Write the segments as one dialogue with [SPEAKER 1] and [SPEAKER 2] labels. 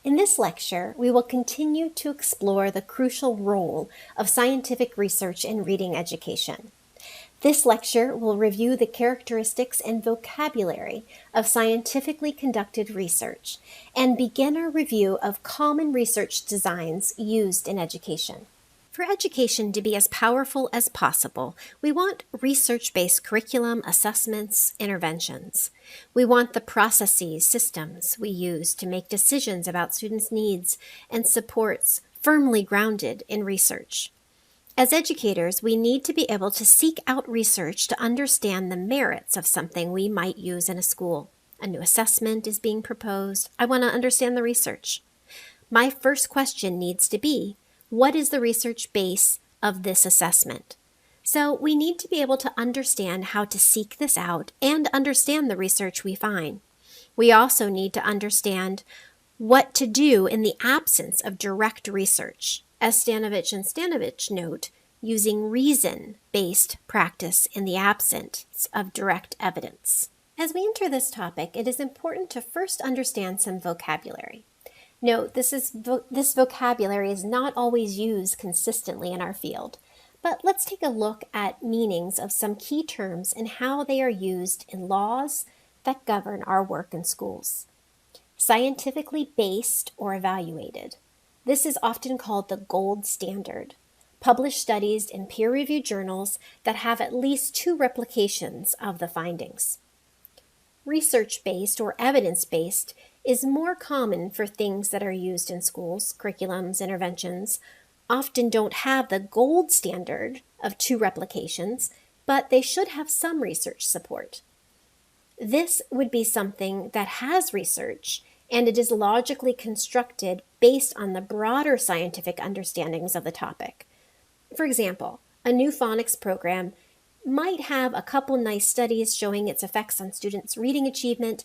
[SPEAKER 1] In this lecture, we will continue to explore the crucial role of scientific research in reading education. This lecture will review the characteristics and vocabulary of scientifically conducted research and begin our review of common research designs used in education. For education to be as powerful as possible, we want research-based curriculum, assessments, interventions. We want the processes, systems we use to make decisions about students' needs and supports firmly grounded in research. As educators, we need to be able to seek out research to understand the merits of something we might use in a school. A new assessment is being proposed. I want to understand the research. My first question needs to be, what is the research base of this assessment? So we need to be able to understand how to seek this out and understand the research we find. We also need to understand what to do in the absence of direct research. As Stanovich and Stanovich note, using reason-based practice in the absence of direct evidence. As we enter this topic, it is important to first understand some vocabulary. Note, this vocabulary is not always used consistently in our field, but let's take a look at meanings of some key terms and how they are used in laws that govern our work in schools. Scientifically based or evaluated. This is often called the gold standard. Published studies in peer-reviewed journals that have at least 2 replications of the findings. Research-based or evidence-based is more common for things that are used in schools. Curriculums, interventions often don't have the gold standard of 2 replications, but they should have some research support. This would be something that has research, and it is logically constructed based on the broader scientific understandings of the topic. For example, a new phonics program might have a couple nice studies showing its effects on students' reading achievement,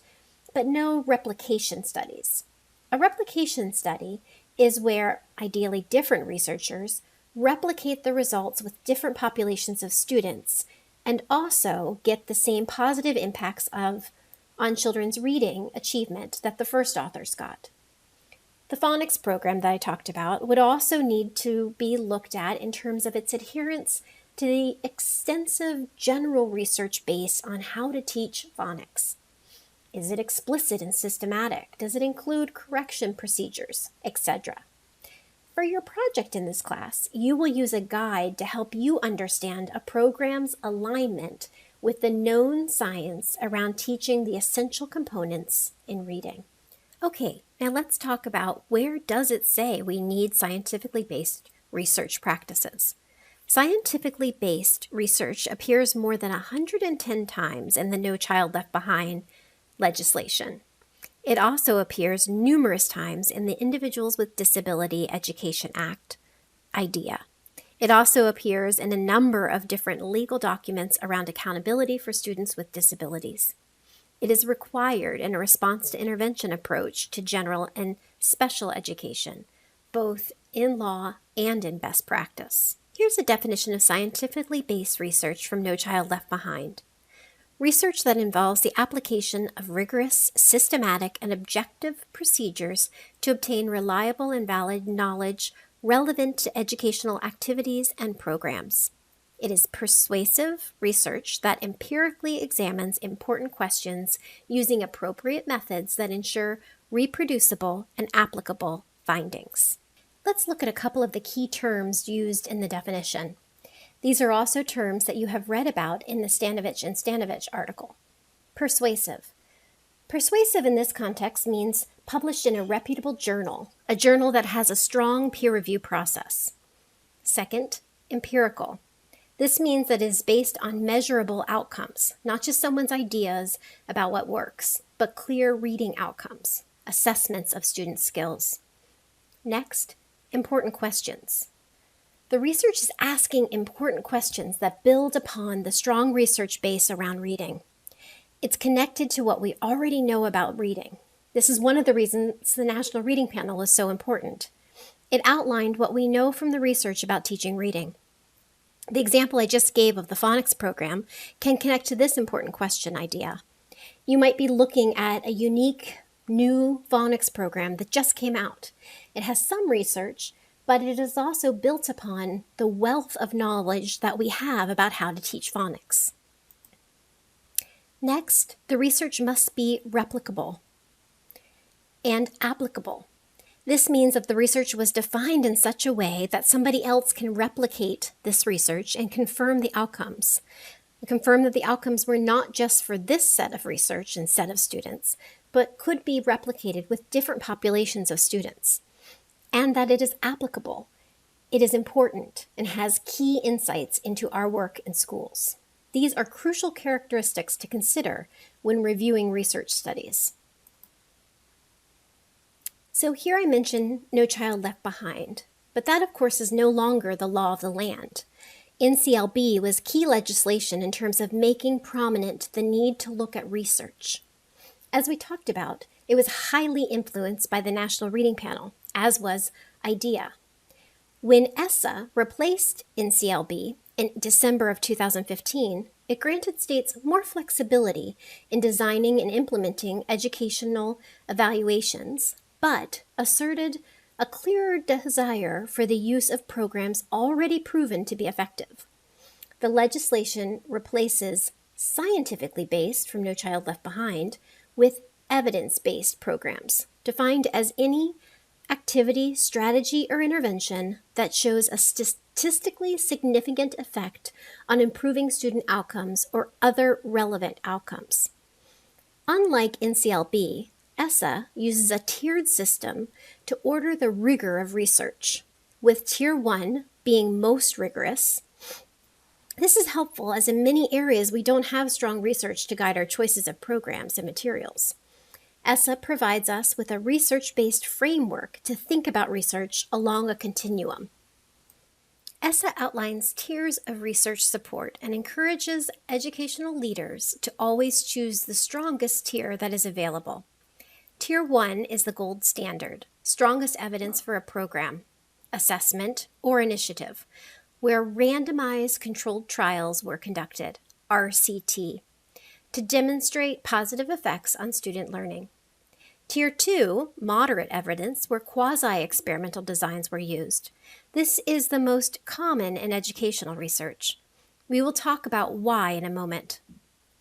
[SPEAKER 1] but no replication studies. A replication study is where ideally different researchers replicate the results with different populations of students and also get the same positive impacts on children's reading achievement that the first authors got. The phonics program that I talked about would also need to be looked at in terms of its adherence to the extensive general research base on how to teach phonics. Is it explicit and systematic? Does it include correction procedures, etc.? For your project in this class, you will use a guide to help you understand a program's alignment with the known science around teaching the essential components in reading. Okay, now let's talk about where does it say we need scientifically based research practices. Scientifically based research appears more than 110 times in the No Child Left Behind legislation. It also appears numerous times in the Individuals with Disability Education Act, IDEA. It also appears in a number of different legal documents around accountability for students with disabilities. It is required in a response to intervention approach to general and special education, both in law and in best practice. Here's a definition of scientifically based research from No Child Left Behind. Research that involves the application of rigorous, systematic, and objective procedures to obtain reliable and valid knowledge relevant to educational activities and programs. It is persuasive research that empirically examines important questions using appropriate methods that ensure reproducible and applicable findings. Let's look at a couple of the key terms used in the definition. These are also terms that you have read about in the Stanovich and Stanovich article. Persuasive. Persuasive in this context means published in a reputable journal, a journal that has a strong peer review process. Second, empirical. This means that it is based on measurable outcomes, not just someone's ideas about what works, but clear reading outcomes, assessments of student skills. Next, important questions. The research is asking important questions that build upon the strong research base around reading. It's connected to what we already know about reading. This is one of the reasons the National Reading Panel is so important. It outlined what we know from the research about teaching reading. The example I just gave of the phonics program can connect to this important question idea. You might be looking at a unique new phonics program that just came out. It has some research, but it is also built upon the wealth of knowledge that we have about how to teach phonics. Next, the research must be replicable and applicable. This means that the research was defined in such a way that somebody else can replicate this research and confirm the outcomes. Confirm that the outcomes were not just for this set of research and set of students, but could be replicated with different populations of students, and that it is applicable. It is important and has key insights into our work in schools. These are crucial characteristics to consider when reviewing research studies. So here I mention No Child Left Behind, but that of course is no longer the law of the land. NCLB was key legislation in terms of making prominent the need to look at research. As we talked about, it was highly influenced by the National Reading Panel, as was IDEA. When ESSA replaced NCLB in December of 2015, it granted states more flexibility in designing and implementing educational evaluations, but asserted a clearer desire for the use of programs already proven to be effective. The legislation replaces scientifically based, from No Child Left Behind, with evidence-based programs, defined as any activity, strategy, or intervention that shows a statistically significant effect on improving student outcomes or other relevant outcomes. Unlike NCLB, ESSA uses a tiered system to order the rigor of research, with Tier 1 being most rigorous. This is helpful as in many areas we don't have strong research to guide our choices of programs and materials. ESSA provides us with a research-based framework to think about research along a continuum. ESSA outlines tiers of research support and encourages educational leaders to always choose the strongest tier that is available. Tier 1 is the gold standard, strongest evidence for a program, assessment, or initiative, where randomized controlled trials were conducted, RCT, to demonstrate positive effects on student learning. Tier 2, moderate evidence, where quasi-experimental designs were used. This is the most common in educational research. We will talk about why in a moment.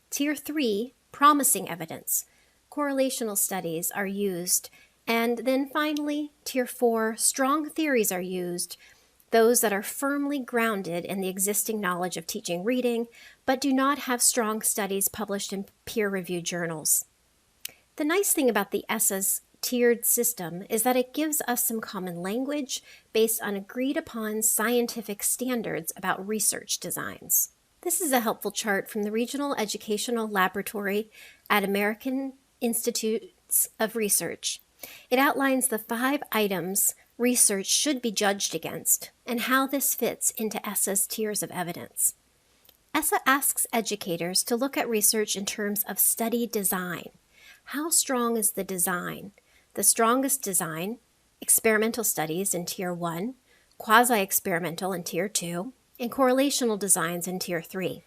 [SPEAKER 1] Tier 3, promising evidence. Correlational studies are used. And then finally, Tier 4, strong theories are used, those that are firmly grounded in the existing knowledge of teaching reading, but do not have strong studies published in peer-reviewed journals. The nice thing about the ESSA's tiered system is that it gives us some common language based on agreed-upon scientific standards about research designs. This is a helpful chart from the Regional Educational Laboratory at American Institutes of Research. It outlines the 5 items research should be judged against and how this fits into ESSA's tiers of evidence. ESSA asks educators to look at research in terms of study design. How strong is the design? The strongest design, experimental studies in Tier 1, quasi-experimental in Tier 2, and correlational designs in Tier 3.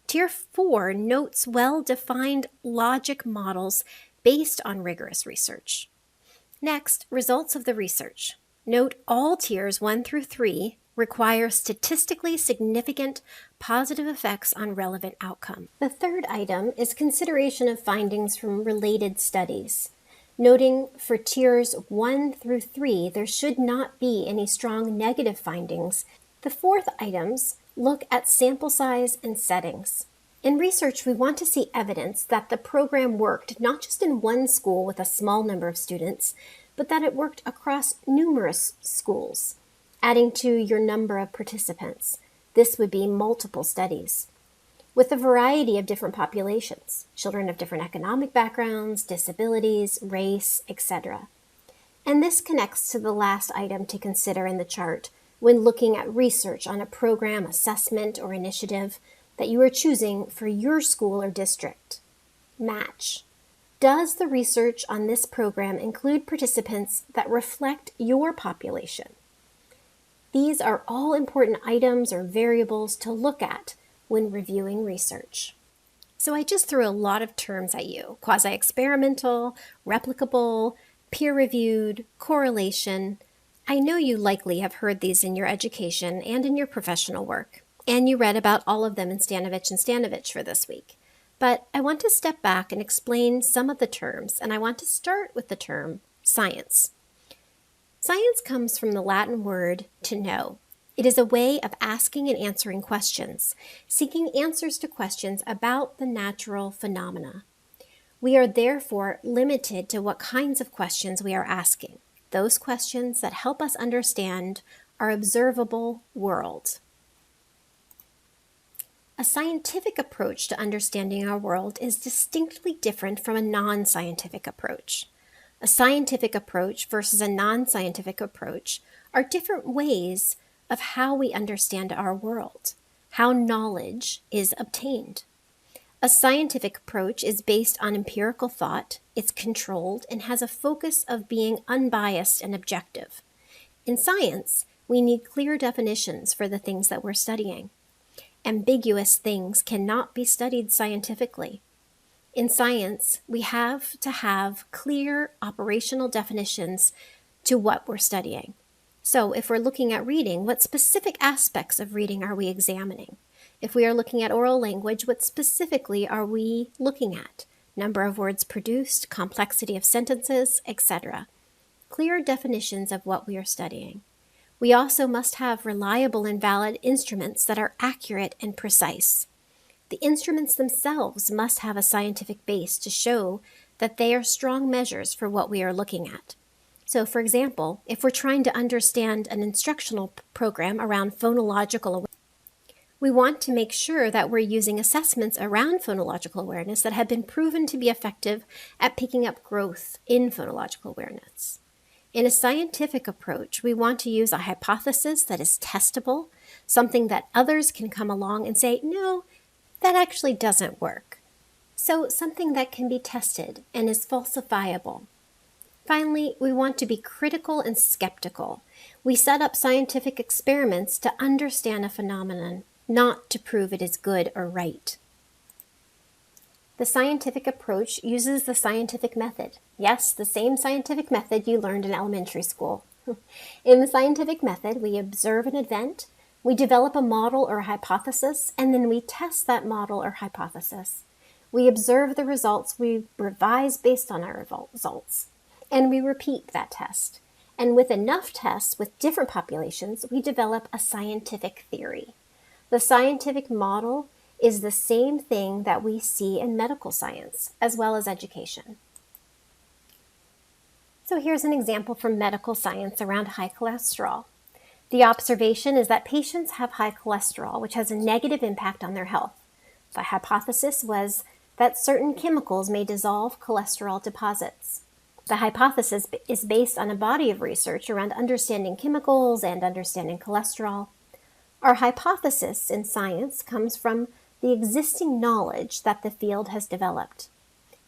[SPEAKER 1] Tier 4 notes well-defined logic models based on rigorous research. Next, results of the research. Note all tiers 1 through 3 require statistically significant positive effects on relevant outcome. The third item is consideration of findings from related studies. Noting for tiers 1 through 3, there should not be any strong negative findings. The fourth items look at sample size and settings. In research, we want to see evidence that the program worked not just in one school with a small number of students, but that it worked across numerous schools, adding to your number of participants. This would be multiple studies, with a variety of different populations, children of different economic backgrounds, disabilities, race, etc. And this connects to the last item to consider in the chart when looking at research on a program, assessment, or initiative that you are choosing for your school or district. Match. Does the research on this program include participants that reflect your population? These are all important items or variables to look at when reviewing research. So I just threw a lot of terms at you: quasi-experimental, replicable, peer-reviewed, correlation. I know you likely have heard these in your education and in your professional work, and you read about all of them in Stanovich and Stanovich for this week. But I want to step back and explain some of the terms, and I want to start with the term science. Science comes from the Latin word to know. It is a way of asking and answering questions, seeking answers to questions about the natural phenomena. We are therefore limited to what kinds of questions we are asking, those questions that help us understand our observable world. A scientific approach to understanding our world is distinctly different from a non-scientific approach. A scientific approach versus a non-scientific approach are different ways of how we understand our world, how knowledge is obtained. A scientific approach is based on empirical thought, it's controlled, and has a focus of being unbiased and objective. In science, we need clear definitions for the things that we're studying. Ambiguous things cannot be studied scientifically. In science, we have to have clear operational definitions to what we're studying. So if we're looking at reading, what specific aspects of reading are we examining? If we are looking at oral language, what specifically are we looking at? Number of words produced, complexity of sentences, etc. Clear definitions of what we are studying. We also must have reliable and valid instruments that are accurate and precise. The instruments themselves must have a scientific base to show that they are strong measures for what we are looking at. So, for example, if we're trying to understand an instructional program around phonological awareness, we want to make sure that we're using assessments around phonological awareness that have been proven to be effective at picking up growth in phonological awareness. In a scientific approach, we want to use a hypothesis that is testable, something that others can come along and say, no, that actually doesn't work. So something that can be tested and is falsifiable. Finally, we want to be critical and skeptical. We set up scientific experiments to understand a phenomenon, not to prove it is good or right. The scientific approach uses the scientific method. Yes, the same scientific method you learned in elementary school. In the scientific method, we observe an event, we develop a model or hypothesis, and then we test that model or hypothesis. We observe the results, we revise based on our results, and we repeat that test. And with enough tests with different populations, we develop a scientific theory. The scientific model is the same thing that we see in medical science, as well as education. So here's an example from medical science around high cholesterol. The observation is that patients have high cholesterol, which has a negative impact on their health. The hypothesis was that certain chemicals may dissolve cholesterol deposits. The hypothesis is based on a body of research around understanding chemicals and understanding cholesterol. Our hypothesis in science comes from the existing knowledge that the field has developed.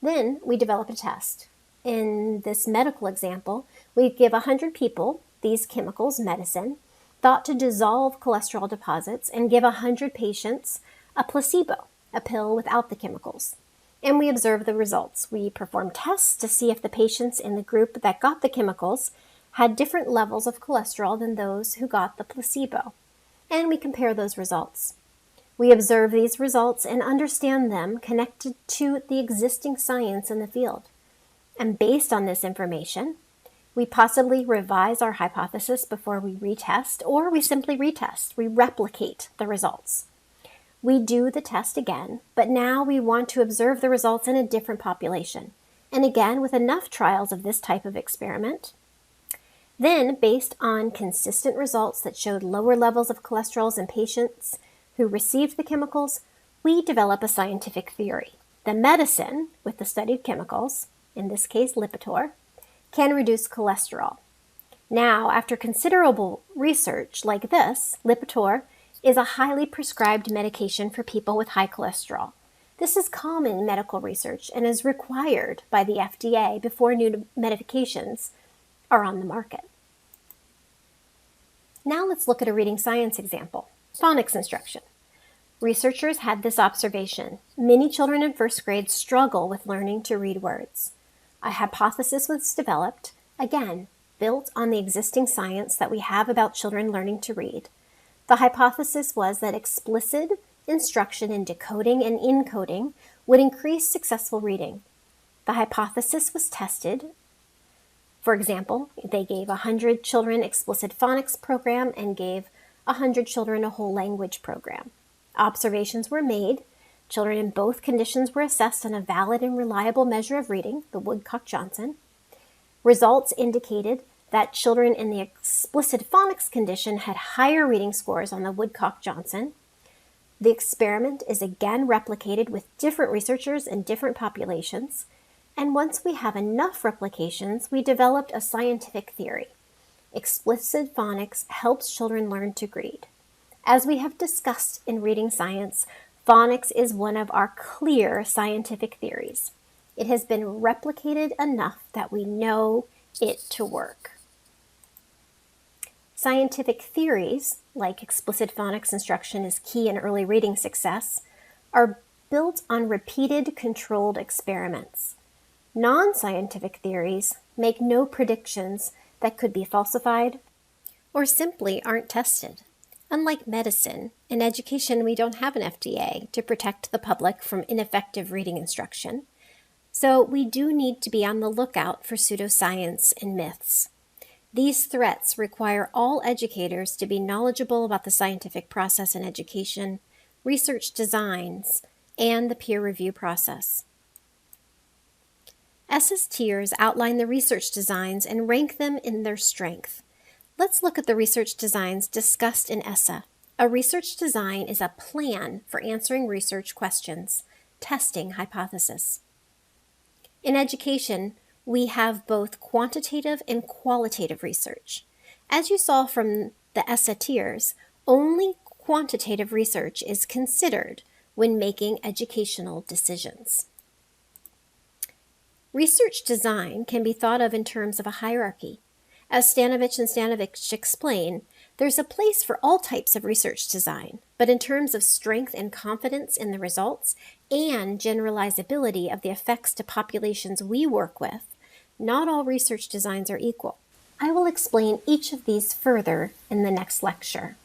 [SPEAKER 1] Then we develop a test. In this medical example, we give 100 people these chemicals, medicine, thought to dissolve cholesterol deposits, and give 100 patients a placebo, a pill without the chemicals. And we observe the results. We perform tests to see if the patients in the group that got the chemicals had different levels of cholesterol than those who got the placebo. And we compare those results. We observe these results and understand them connected to the existing science in the field. And based on this information, we possibly revise our hypothesis before we retest, or we simply retest. We replicate the results. We do the test again, but now we want to observe the results in a different population. And again, with enough trials of this type of experiment. Then, based on consistent results that showed lower levels of cholesterol in patients who received the chemicals, we develop a scientific theory. The medicine with the studied chemicals, in this case Lipitor, can reduce cholesterol. Now, after considerable research like this, Lipitor is a highly prescribed medication for people with high cholesterol. This is common in medical research and is required by the FDA before new medications are on the market. Now let's look at a reading science example, phonics instruction. Researchers had this observation: many children in first grade struggle with learning to read words. A hypothesis was developed, again, built on the existing science that we have about children learning to read. The hypothesis was that explicit instruction in decoding and encoding would increase successful reading. The hypothesis was tested. For example, they gave 100 children explicit phonics program and gave 100 children a whole language program. Observations were made. Children in both conditions were assessed on a valid and reliable measure of reading, the Woodcock-Johnson. Results indicated that children in the explicit phonics condition had higher reading scores on the Woodcock-Johnson. The experiment is again replicated with different researchers in different populations. And once we have enough replications, we developed a scientific theory. Explicit phonics helps children learn to read. As we have discussed in reading science, phonics is one of our clear scientific theories. It has been replicated enough that we know it to work. Scientific theories, like explicit phonics instruction is key in early reading success, are built on repeated controlled experiments. Non-scientific theories make no predictions that could be falsified or simply aren't tested. Unlike medicine, in education we don't have an FDA to protect the public from ineffective reading instruction, so we do need to be on the lookout for pseudoscience and myths. These threats require all educators to be knowledgeable about the scientific process in education, research designs, and the peer review process. ESSA's tiers outline the research designs and rank them in their strength. Let's look at the research designs discussed in ESSA. A research design is a plan for answering research questions, testing hypotheses. In education, we have both quantitative and qualitative research. As you saw from the ESSA tiers, only quantitative research is considered when making educational decisions. Research design can be thought of in terms of a hierarchy. As Stanovich and Stanovich explain, there's a place for all types of research design, but in terms of strength and confidence in the results and generalizability of the effects to populations we work with, not all research designs are equal. I will explain each of these further in the next lecture.